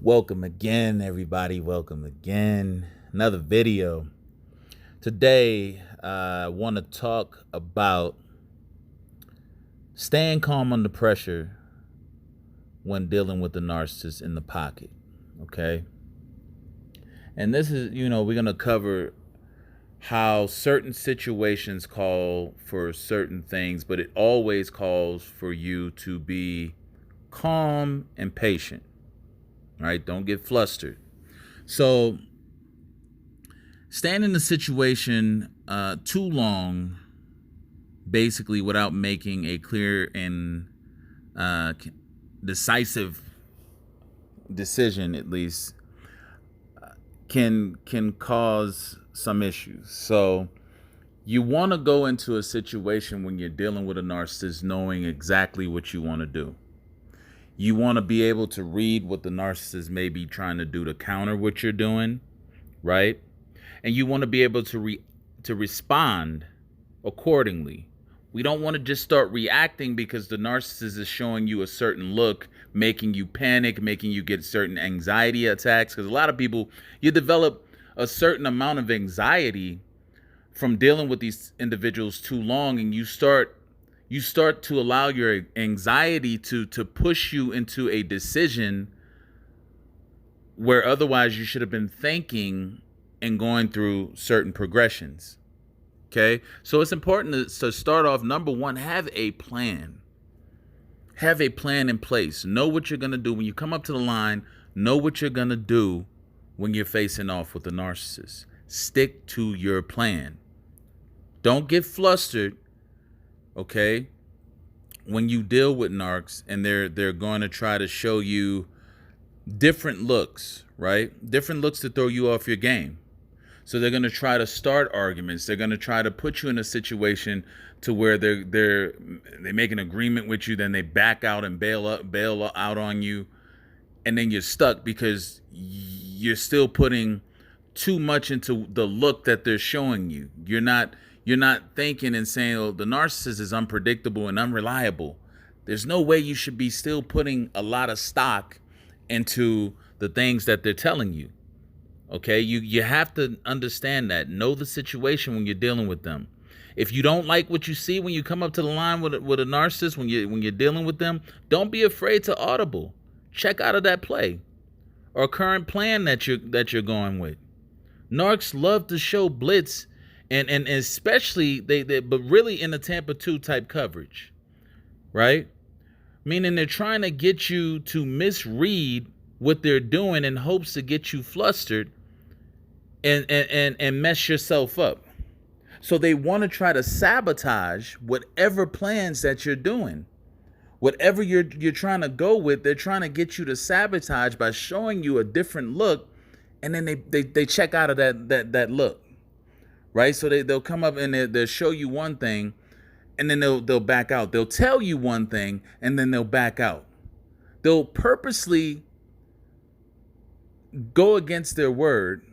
Welcome again, everybody. Welcome again. Another video. Today, I want to talk about staying calm under pressure when dealing with the narcissist in the pocket. Okay. And this is, we're going to cover how certain situations call for certain things, but it always calls for you to be calm and patient. Right? Don't get flustered. So, staying in the situation too long, basically without making a clear and decisive decision, at least, can cause some issues. So, you want to go into a situation when you're dealing with a narcissist knowing exactly what you want to do. You want to be able to read what the narcissist may be trying to do to counter what you're doing, right? And you want to be able to respond accordingly. We don't want to just start reacting because the narcissist is showing you a certain look, making you panic, making you get certain anxiety attacks. Because a lot of people, you develop a certain amount of anxiety from dealing with these individuals too long, and you start to allow your anxiety to push you into a decision where otherwise you should have been thinking and going through certain progressions. Okay? So it's important to start off, number one, have a plan. Have a plan in place. Know what you're going to do when you come up to the line. Know what you're going to do when you're facing off with the narcissist. Stick to your plan. Don't get flustered. Okay, when you deal with narcs and they're going to try to show you different looks, right? Different looks to throw you off your game. So they're going to try to start arguments. They're going to try to put you in a situation to where they make an agreement with you, then they back out and bail out on you, and then you're stuck because you're still putting too much into the look that they're showing you. You're not thinking and saying, oh, the narcissist is unpredictable and unreliable. There's no way you should be still putting a lot of stock into the things that they're telling you. Okay, you have to understand that. Know the situation when you're dealing with them. If you don't like what you see when you come up to the line with a narcissist, when you're dealing with them, don't be afraid to audible. Check out of that play or current plan that you're going with. Narcs love to show blitz. And especially but really in the Tampa 2 type coverage, right? Meaning they're trying to get you to misread what they're doing in hopes to get you flustered and mess yourself up. So they want to try to sabotage whatever plans that you're doing. Whatever you're trying to go with, they're trying to get you to sabotage by showing you a different look, and then they check out of that look. Right? So they'll come up and they'll show you one thing, and then they'll back out. They'll tell you one thing, and then they'll back out. They'll purposely go against their word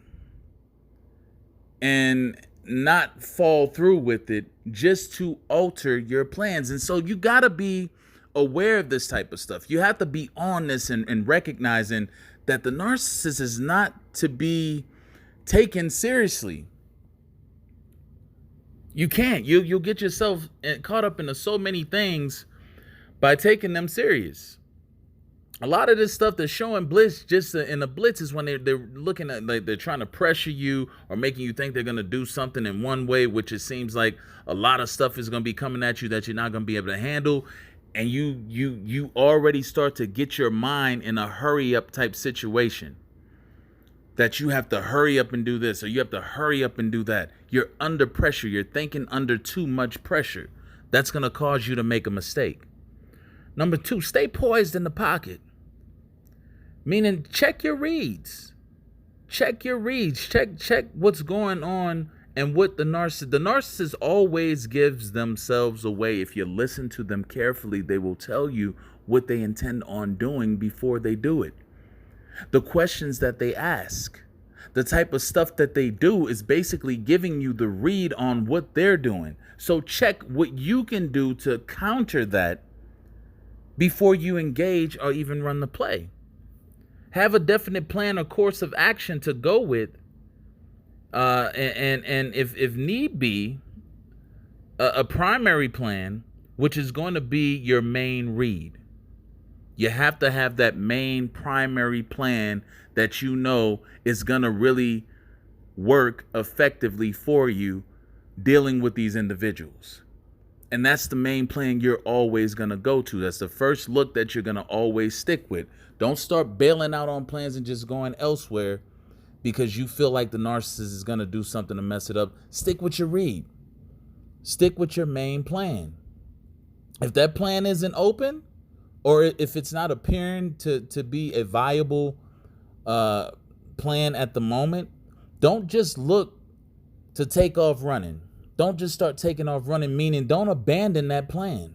and not fall through with it just to alter your plans. And so you got to be aware of this type of stuff. You have to be on this and recognizing that the narcissist is not to be taken seriously. You can't. You'll get yourself caught up into so many things by taking them serious. A lot of this stuff they're showing blitz just in the blitz is when they're looking at, like, they're trying to pressure you or making you think they're going to do something in one way, which it seems like a lot of stuff is going to be coming at you that you're not going to be able to handle. And you already start to get your mind in a hurry up type situation. That you have to hurry up and do this, or you have to hurry up and do that. You're under pressure. You're thinking under too much pressure. That's going to cause you to make a mistake. Number 2, stay poised in the pocket. Meaning, check your reads. Check your reads. Check what's going on and what the narcissist always gives themselves away. If you listen to them carefully, they will tell you what they intend on doing before they do it. The questions that they ask, the type of stuff that they do is basically giving you the read on what they're doing. So check what you can do to counter that before you engage or even run the play. Have a definite plan or course of action to go with. And if need be, a primary plan, which is going to be your main read. You have to have that main primary plan that you know is going to really work effectively for you dealing with these individuals. And that's the main plan you're always going to go to. That's the first look that you're going to always stick with. Don't start bailing out on plans and just going elsewhere because you feel like the narcissist is going to do something to mess it up. Stick with your read. Stick with your main plan. If that plan isn't open, or if it's not appearing to be a viable plan at the moment, don't just look to take off running. Don't just start taking off running, meaning don't abandon that plan.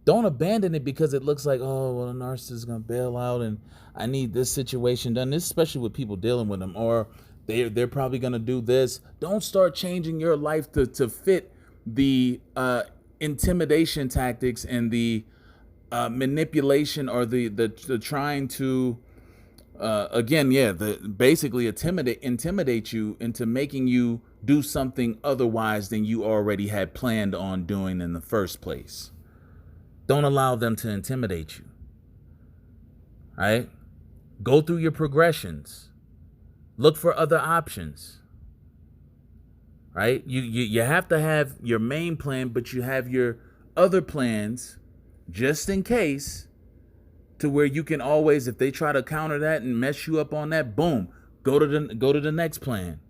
Don't abandon it because it looks like, oh, well, the narcissist is going to bail out and I need this situation done. This, especially with people dealing with them, or they're probably going to do this. Don't start changing your life to fit the intimidation tactics and the manipulation or the trying to basically intimidate you into making you do something otherwise than you already had planned on doing in the first place. Don't allow them to intimidate you. All right? Go through your progressions. Look for other options. Right? You have to have your main plan, but you have your other plans just in case, to where you can always, if they try to counter that and mess you up on that, boom, go to the next plan.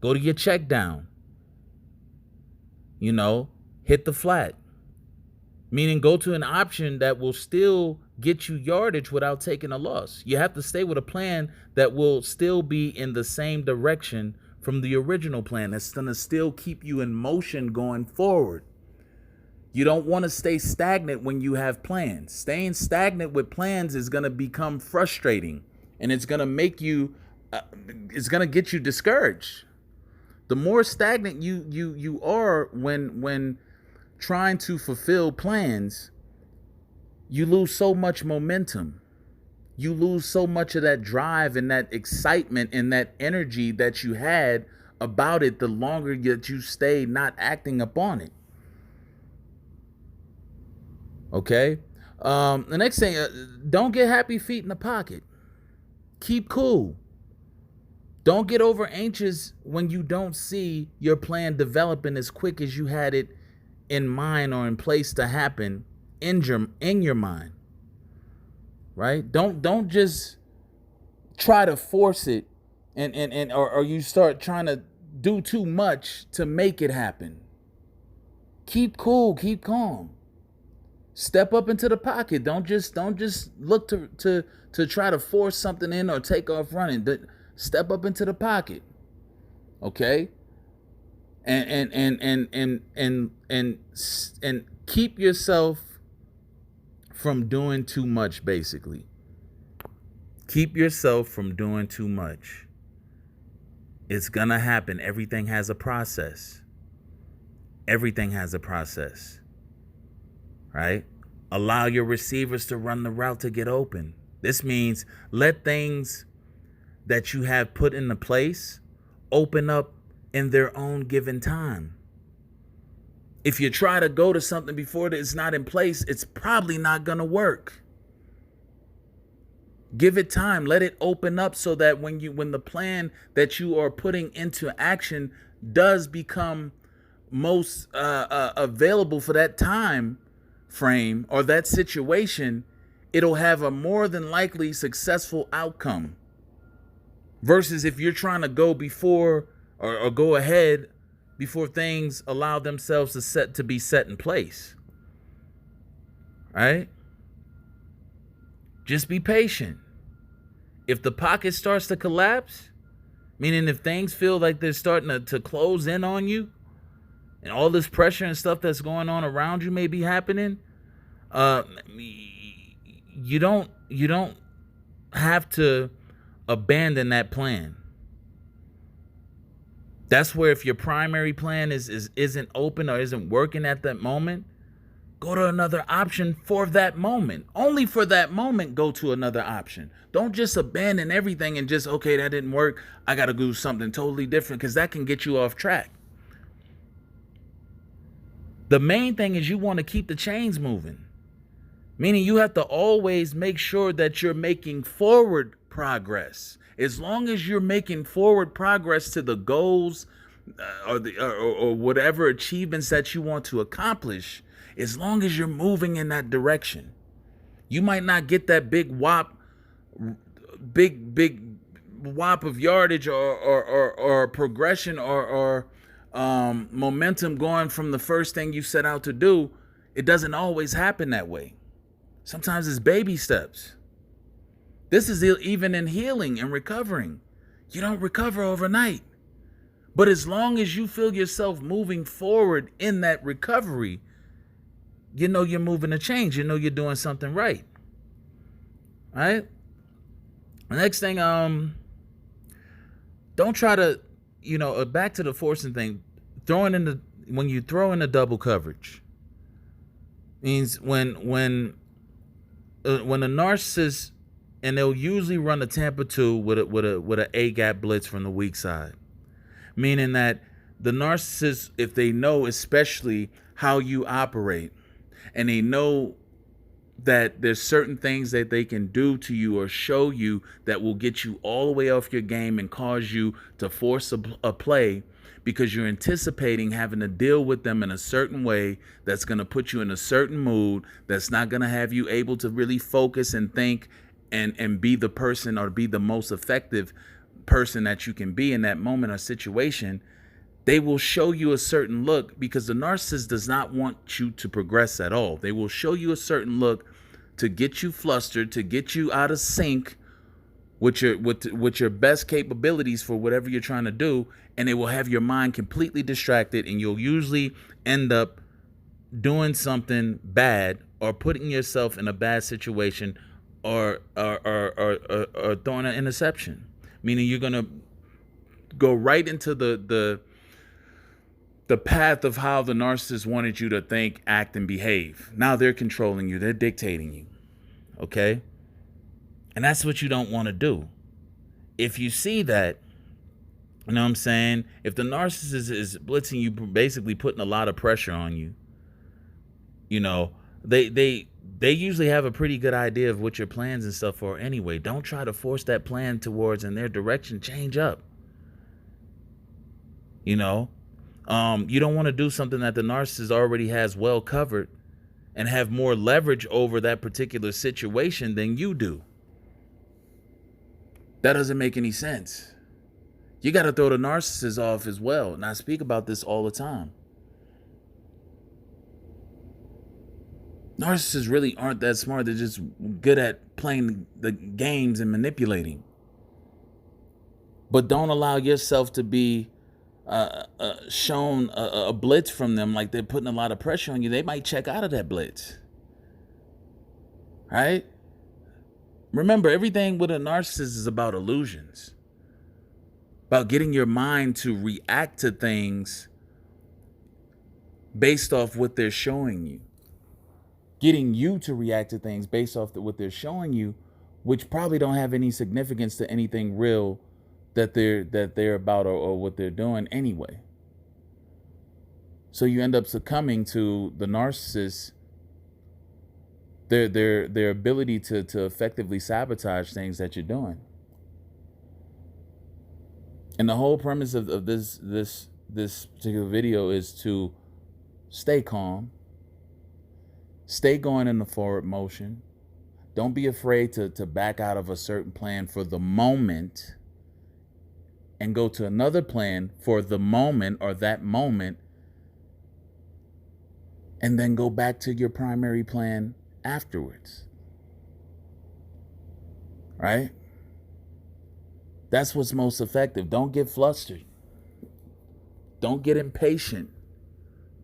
Go to your check down. Hit the flat. Meaning go to an option that will still get you yardage without taking a loss. You have to stay with a plan that will still be in the same direction from the original plan. That's going to still keep you in motion going forward. You don't want to stay stagnant when you have plans. Staying stagnant with plans is going to become frustrating, and it's going to make you, it's going to get you discouraged. The more stagnant you are when trying to fulfill plans, you lose so much momentum. You lose so much of that drive and that excitement and that energy that you had about it the longer that you stay not acting upon it. Okay? The next thing, don't get happy feet in the pocket. Keep cool. Don't get over anxious when you don't see your plan developing as quick as you had it in mind or in place to happen in your mind. Right? Don't just try to force it or you start trying to do too much to make it happen. Keep cool, keep calm. Step up into the pocket. Don't just look to try to force something in or take off running. Step up into the pocket. Okay? And keep yourself from doing too much, basically. Keep yourself from doing too much. It's gonna happen. Everything has a process. Everything has a process. Right? Allow your receivers to run the route to get open. This means let things that you have put into place open up in their own given time. If you try to go to something before it's not in place, it's probably not going to work. Give it time. Let it open up so that when the plan that you are putting into action does become most available for that time frame or that situation, it'll have a more than likely successful outcome. Versus if you're trying to go before or go ahead before things allow themselves to be set in place. Right? Just be patient. If the pocket starts to collapse, meaning if things feel like they're starting to close in on you, and all this pressure and stuff that's going on around you may be happening, you don't have to abandon that plan. That's where if your primary plan isn't open or isn't working at that moment, Go to another option for that moment. Only for that moment, go to another option. Don't just abandon everything and just, okay, that didn't work, I got to do something totally different, because that can get you off track. The main thing is you want to keep the chains moving. Meaning you have to always make sure that you're making forward progress. As long as you're making forward progress to the goals or whatever achievements that you want to accomplish, as long as you're moving in that direction, you might not get that big whop of yardage or progression or momentum going from the first thing you set out to do. It doesn't always happen that way. Sometimes it's baby steps. This is even in healing and recovering. You don't recover overnight. But as long as you feel yourself moving forward in that recovery, you know you're moving a change. You know you're doing something right. Right? The next thing, don't try to, back to the forcing thing. When you throw in the double coverage, means when a narcissist, and they'll usually run a Tampa 2 with a A gap blitz from the weak side, meaning that the narcissist, if they know especially how you operate, and they know that there's certain things that they can do to you or show you that will get you all the way off your game and cause you to force a play, because you're anticipating having to deal with them in a certain way that's going to put you in a certain mood, that's not going to have you able to really focus and think and be the person or be the most effective person that you can be in that moment or situation. They will show you a certain look, because the narcissist does not want you to progress at all. They will show you a certain look to get you flustered, to get you out of sync with your best capabilities for whatever you're trying to do, and it will have your mind completely distracted, and you'll usually end up doing something bad or putting yourself in a bad situation or throwing an interception. Meaning you're gonna go right into the path of how the narcissist wanted you to think, act, and behave. Now they're controlling you. They're dictating you. Okay? And that's what you don't want to do. If you see that, you know what I'm saying? If the narcissist is blitzing you, basically putting a lot of pressure on you, they usually have a pretty good idea of what your plans and stuff are anyway. Don't try to force that plan towards in their direction. Change up. You don't want to do something that the narcissist already has well covered and have more leverage over that particular situation than you do. That doesn't make any sense. You got to throw the narcissist off as well. And I speak about this all the time. Narcissists really aren't that smart. They're just good at playing the games and manipulating. But don't allow yourself to be shown a blitz from them, like they're putting a lot of pressure on you. They might check out of that blitz. Right? Remember, everything with a narcissist is about illusions. About getting your mind to react to things based off what they're showing you. Getting you to react to things based off what they're showing you, which probably don't have any significance to anything real that they're about or what they're doing anyway. So you end up succumbing to the narcissist, their ability to effectively sabotage things that you're doing. And the whole premise of this particular video is to stay calm, stay going in the forward motion. Don't be afraid to back out of a certain plan for the moment and go to another plan for the moment or that moment, and then go back to your primary plan afterwards. Right? That's what's most effective. Don't get flustered. Don't get impatient.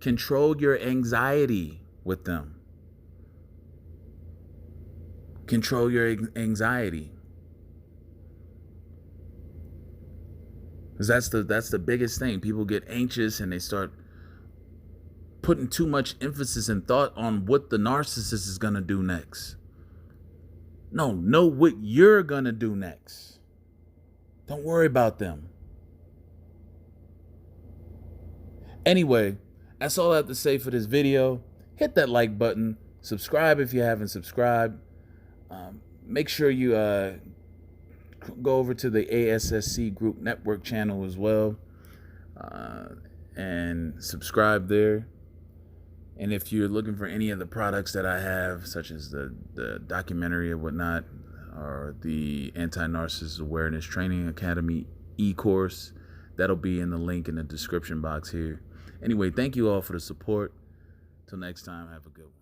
Control your anxiety with them. Control your anxiety. Because that's the biggest thing. People get anxious and they start putting too much emphasis and thought on what the narcissist is going to do next. No, know what you're going to do next. Don't worry about them. Anyway, that's all I have to say for this video. Hit that like button. Subscribe if you haven't subscribed. Make sure you go over to the ASSC Group Network channel as well and subscribe there. And if you're looking for any of the products that I have, such as the documentary or whatnot, or the Anti-Narcissist Awareness Training Academy e-course, that'll be in the link in the description box here. Anyway, thank you all for the support. Till next time, have a good one.